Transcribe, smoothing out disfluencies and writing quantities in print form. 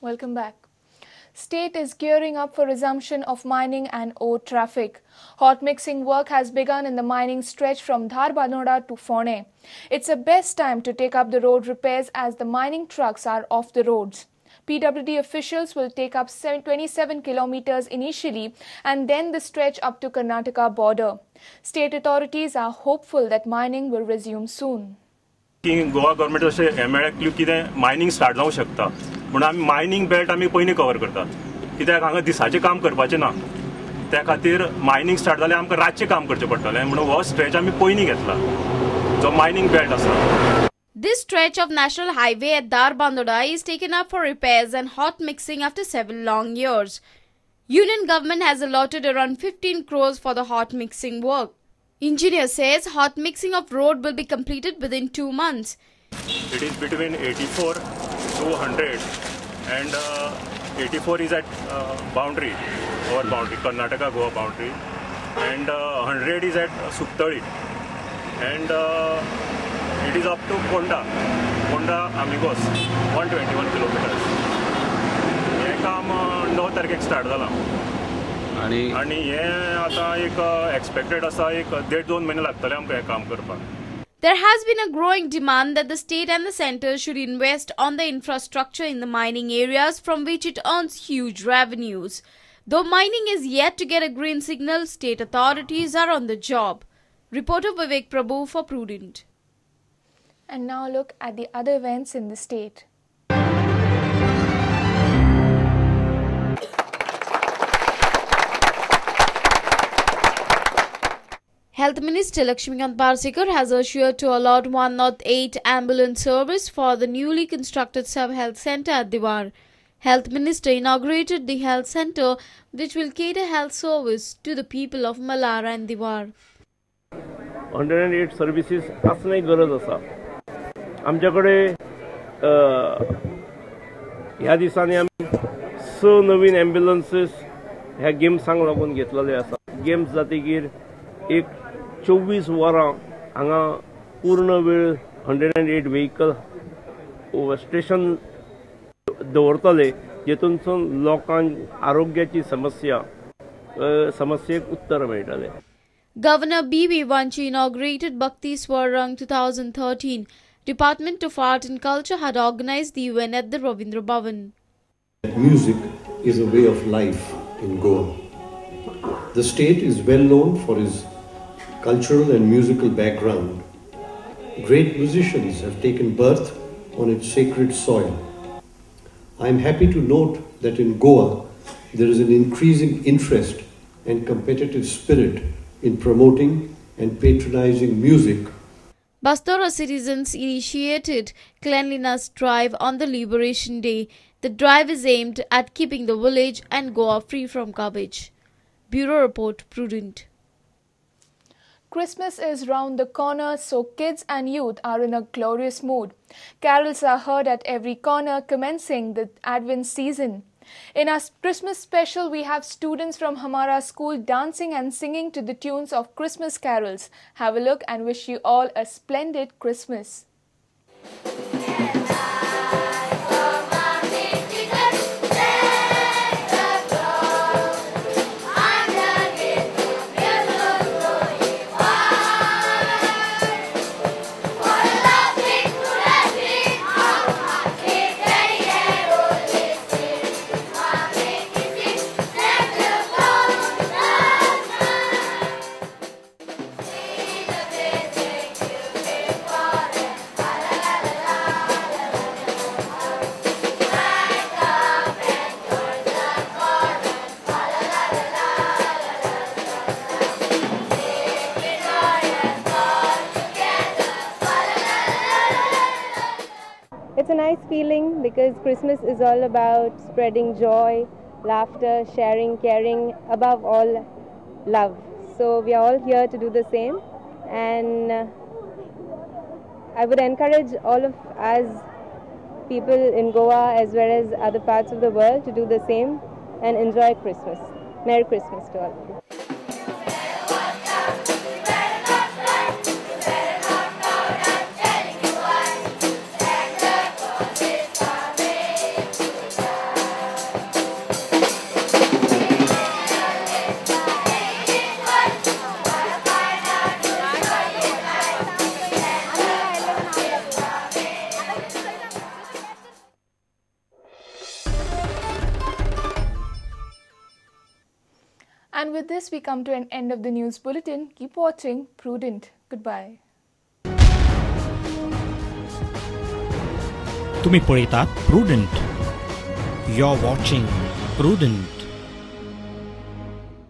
Welcome back. State is gearing up for resumption of mining and ore traffic. Hot mixing work has begun in the mining stretch from Dharbanoda to Phone. It's the best time to take up the road repairs as the mining trucks are off the roads. PWD officials will take up 27 kilometers initially and then the stretch up to Karnataka border. State authorities are hopeful that mining will resume soon. Goa government अशें MLA कितें mining start जावंक शकता म्हणून आमी mining belt आमी पयलीं cover करतात कित्याक हांगा दिसाचें काम करपाचें ना त्या खातीर मायनिंग स्टार्ट जाल्यार आमकां रातचें काम करचें पडटलें म्हणून हो स्ट्रेच आमी पयलीं घेतला जो मायनिंग बेल्ट आसा. This stretch of National Highway at Dharbanoda is taken up for repairs and hot mixing after 7 long years. Union government has allotted around 15 crores for the hot mixing work. Engineer says hot mixing of road will be completed within 2 months. It is between 84 to 100 and 84 is at boundary, our boundary, Karnataka Goa boundary, and 100 is at Suktali, and it is up to Konda Amigos, 121 kilometers. हे काम 9 तारखेक start जाला. आणि हे आता एक expected असा एक 1.5-2 महिने लागतले आमकां हे काम करपाक. There has been a growing demand that the state and the centre should invest on the infrastructure in the mining areas from which it earns huge revenues. Though mining is yet to get a green signal, state authorities are on the job. Reporter Vivek Prabhu for Prudent. And now look at the other events in the state. Health Minister Lakshmikant Parsekar has assured to allot 108 ambulance service for the newly constructed sub-health centre at Diwar. Health Minister inaugurated the health centre which will cater health service to the people of Mallara and Diwar. 108 services आसणे गरज आसा. आमच्याकडे ह्या दिसांनी आमी 6 नवीन एम्ब्युलन्सेस ह्या गेम्सांक लागून घेतलेले आसा. गेम्स जातकीर एक 24 वरां हांगा पूर्ण वेळ 108 व्हेकल स्टेशन दवरतले जेतूनसून लोकांक आरोग्याची समस्येक उत्तर मेळटले. Governor B.B. Vanchi inaugurated Bhakti Swarang 2013. Department of Art and Culture had organized the event at the Ravindra Bhavan. Music is a way of life in Goa. The state is well known for its cultural and musical background. Great musicians have taken birth on its sacred soil. I am happy to note that in Goa there is an increasing interest and competitive spirit in promoting and patronizing music. Bastora citizens initiated cleanliness drive on the Liberation Day. The drive is aimed at keeping the village and Goa free from garbage. Bureau Report, Prudent. Christmas is round the corner, so kids and youth are in a glorious mood. Carols are heard at every corner, commencing the Advent season. In our Christmas special, we have students from Hamara School dancing and singing to the tunes of Christmas carols. Have a look and wish you all a splendid Christmas. It's a nice feeling because Christmas is all about spreading joy, laughter, sharing, caring, above all love. So we are all here to do the same, and I would encourage all of us people in Goa as well as other parts of the world to do the same and enjoy Christmas. Merry Christmas to all of you. And with this, we come to an end of the news bulletin. Keep watching Prudent. Goodbye. तुम्ही पळयतात Prudent. You're watching Prudent.